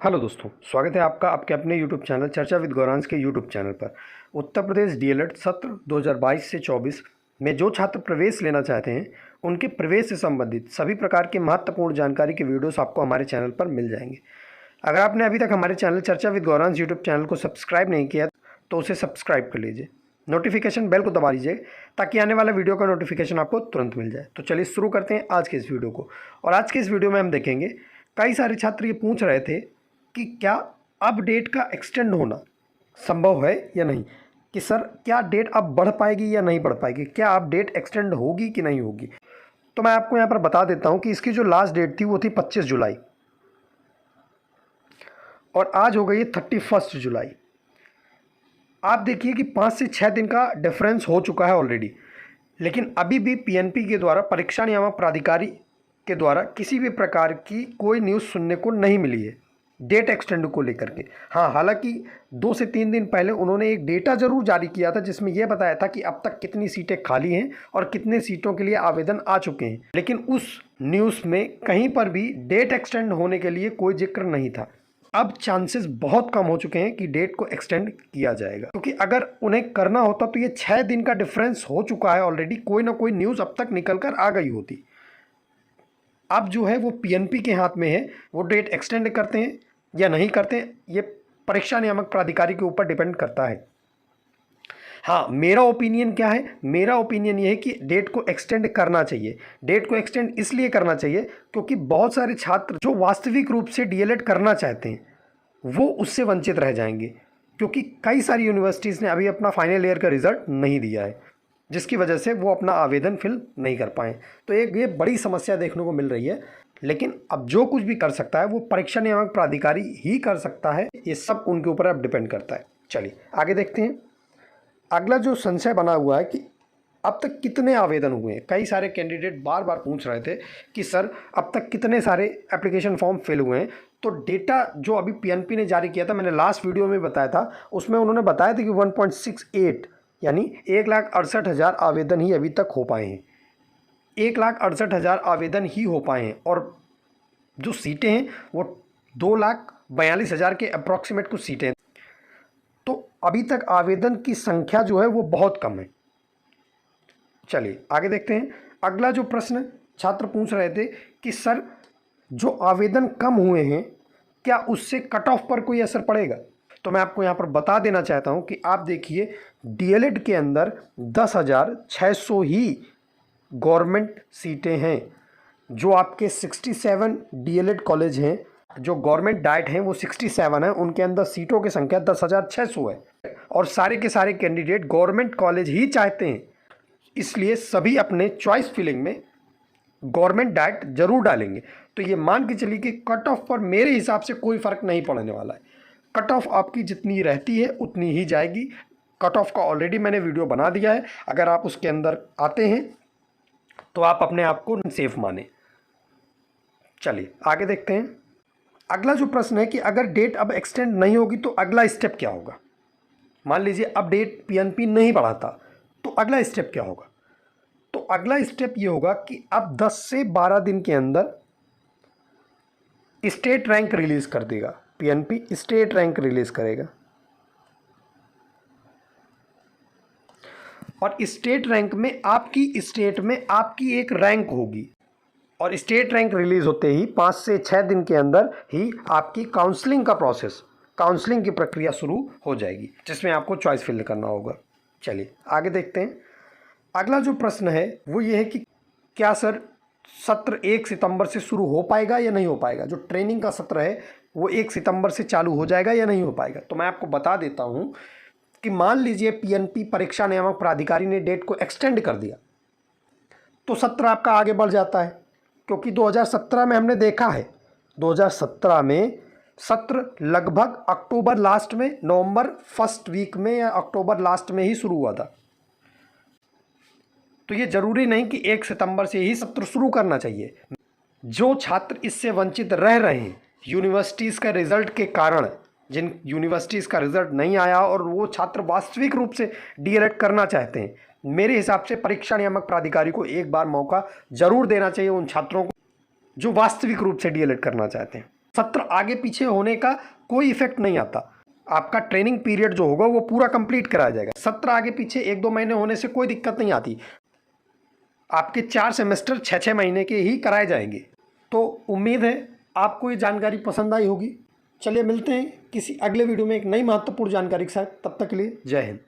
Hello दोस्तों, स्वागत है आपका आपके अपने यूट्यूब चैनल चर्चा विद गौरांश के यूट्यूब चैनल पर। उत्तर प्रदेश डीएलएड सत्र 2022 से 24 में जो छात्र प्रवेश लेना चाहते हैं उनके प्रवेश से संबंधित सभी प्रकार की महत्वपूर्ण जानकारी के वीडियोस आपको हमारे चैनल पर मिल जाएंगे। अगर आपने अभी तक हमारे चैनल चर्चा विद गौरांश यूट्यूब चैनल को सब्सक्राइब नहीं किया तो उसे सब्सक्राइब कर लीजिए, नोटिफिकेशन बेल को दबा लीजिए ताकि आने वाला वीडियो का नोटिफिकेशन आपको तुरंत मिल जाए। तो चलिए शुरू करते हैं आज के इस वीडियो को। और आज के इस वीडियो में हम देखेंगे, कई सारे छात्र ये पूछ रहे थे कि क्या अब डेट का एक्सटेंड होना संभव है या नहीं, कि सर क्या डेट अब बढ़ पाएगी या नहीं बढ़ पाएगी, क्या अब डेट एक्सटेंड होगी कि नहीं होगी। तो मैं आपको यहाँ पर बता देता हूँ कि इसकी जो लास्ट डेट थी वो थी 25 जुलाई और आज हो गई है 31 जुलाई। आप देखिए कि 5 से 6 दिन का डिफरेंस हो चुका है ऑलरेडी, लेकिन अभी भी पीएनपी के द्वारा, परीक्षा नियामक प्राधिकारी के द्वारा किसी भी प्रकार की कोई न्यूज़ सुनने को नहीं मिली है डेट एक्सटेंड को लेकर के। हाँ, हालांकि 2 से 3 दिन पहले उन्होंने एक डेटा ज़रूर जारी किया था जिसमें यह बताया था कि अब तक कितनी सीटें खाली हैं और कितने सीटों के लिए आवेदन आ चुके हैं, लेकिन उस न्यूज़ में कहीं पर भी डेट एक्सटेंड होने के लिए कोई जिक्र नहीं था। अब चांसेस बहुत कम हो चुके हैं कि डेट को एक्सटेंड किया जाएगा, क्योंकि अगर उन्हें करना होता तो ये 6 दिन का डिफरेंस हो चुका है ऑलरेडी, कोई ना कोई न्यूज़ अब तक निकल कर आ गई होती। अब जो है वो पीएनपी के हाथ में है, वो डेट एक्सटेंड करते हैं या नहीं करते हैं, ये परीक्षा नियामक प्राधिकारी के ऊपर डिपेंड करता है। हाँ, मेरा ओपिनियन क्या है, मेरा ओपिनियन ये है कि डेट को एक्सटेंड करना चाहिए। डेट को एक्सटेंड इसलिए करना चाहिए क्योंकि बहुत सारे छात्र जो वास्तविक रूप से डीएलएड करना चाहते हैं वो उससे वंचित रह जाएंगे, क्योंकि कई सारी यूनिवर्सिटीज़ ने अभी अपना फाइनल ईयर का रिजल्ट नहीं दिया है, जिसकी वजह से वो अपना आवेदन फिल नहीं कर पाए। तो एक ये बड़ी समस्या देखने को मिल रही है। लेकिन अब जो कुछ भी कर सकता है वो परीक्षा नियामक प्राधिकारी ही कर सकता है, ये सब उनके ऊपर अब डिपेंड करता है। चलिए आगे देखते हैं। अगला जो संशय बना हुआ है कि अब तक कितने आवेदन हुए हैं। कई सारे कैंडिडेट बार बार पूछ रहे थे कि सर अब तक कितने सारे एप्लीकेशन फॉर्म फिल हुए हैं। तो डेटा जो अभी पीएनपी ने जारी किया था, मैंने लास्ट वीडियो में बताया था, उसमें उन्होंने बताया था कि 1.68 यानी 1,68,000 आवेदन ही अभी तक हो पाए हैं। 1,68,000 आवेदन ही हो पाए हैं और जो सीटें हैं वो 2,42,000 के अप्रॉक्सीमेट कुछ सीटें हैं। तो अभी तक आवेदन की संख्या जो है वो बहुत कम है। चलिए आगे देखते हैं। अगला जो प्रश्न छात्र पूछ रहे थे कि सर जो आवेदन कम हुए हैं क्या उससे कट ऑफ पर कोई असर पड़ेगा। तो मैं आपको यहाँ पर बता देना चाहता हूँ कि आप देखिए, डीएलएड के अंदर 10,600 ही गवर्नमेंट सीटें हैं। जो आपके 67 डीएलएड कॉलेज हैं, जो गवर्नमेंट डाइट हैं, वो 67 है, उनके अंदर सीटों की संख्या 10,600 है और सारे के सारे कैंडिडेट गवर्नमेंट कॉलेज ही चाहते हैं, इसलिए सभी अपने चॉइस फिलिंग में गवर्नमेंट डाइट जरूर डालेंगे। तो ये मान के चलिए कि कट ऑफ पर मेरे हिसाब से कोई फ़र्क नहीं पड़ने वाला है। कट ऑफ आपकी जितनी रहती है उतनी ही जाएगी। कट ऑफ का ऑलरेडी मैंने वीडियो बना दिया है, अगर आप उसके अंदर आते हैं तो आप अपने आप को सेफ माने। चलिए आगे देखते हैं। अगला जो प्रश्न है कि अगर डेट अब एक्सटेंड नहीं होगी तो अगला स्टेप क्या होगा। मान लीजिए अब डेट पीएनपी नहीं बढ़ाता तो अगला स्टेप क्या होगा। तो अगला स्टेप ये होगा कि अब 10 से 12 दिन के अंदर स्टेट रैंक रिलीज कर देगा। पीएनपी स्टेट रैंक रिलीज करेगा और स्टेट रैंक में आपकी स्टेट में आपकी एक रैंक होगी और स्टेट रैंक रिलीज होते ही 5 से 6 दिन के अंदर ही आपकी काउंसलिंग का प्रोसेस, काउंसलिंग की प्रक्रिया शुरू हो जाएगी, जिसमें आपको चॉइस फिल करना होगा। चलिए आगे देखते हैं। अगला जो प्रश्न है वो ये है कि क्या सर सत्र 1 सितंबर से शुरू हो पाएगा या नहीं हो पाएगा। जो ट्रेनिंग का सत्र है वो 1 सितंबर से चालू हो जाएगा या नहीं हो पाएगा। तो मैं आपको बता देता हूँ कि मान लीजिए पीएनपी परीक्षा नियामक प्राधिकारी ने डेट को एक्सटेंड कर दिया तो सत्र आपका आगे बढ़ जाता है, क्योंकि 2017 में हमने देखा है, 2017 में सत्र लगभग अक्टूबर लास्ट में, नवंबर फर्स्ट वीक में या अक्टूबर लास्ट में ही शुरू हुआ था। तो ये ज़रूरी नहीं कि 1 सितंबर से ही सत्र शुरू करना चाहिए। जो छात्र इससे वंचित रह रहे हैं यूनिवर्सिटीज़ का रिज़ल्ट के कारण, जिन यूनिवर्सिटीज़ का रिज़ल्ट नहीं आया और वो छात्र वास्तविक रूप से डीएलएड करना चाहते हैं, मेरे हिसाब से परीक्षा नियामक प्राधिकारी को एक बार मौका ज़रूर देना चाहिए उन छात्रों को जो वास्तविक रूप से डीएलएड करना चाहते हैं। सत्र आगे पीछे होने का कोई इफेक्ट नहीं आता। आपका ट्रेनिंग पीरियड जो होगा वो पूरा कंप्लीट कराया जाएगा। सत्र आगे पीछे 1-2 महीने होने से कोई दिक्कत नहीं आती। आपके 4 सेमेस्टर 6-6 महीने के ही कराए जाएंगे। तो उम्मीद है आपको ये जानकारी पसंद आई होगी। चलिए मिलते हैं किसी अगले वीडियो में एक नई महत्वपूर्ण जानकारी के साथ। तब तक के लिए जय हिंद।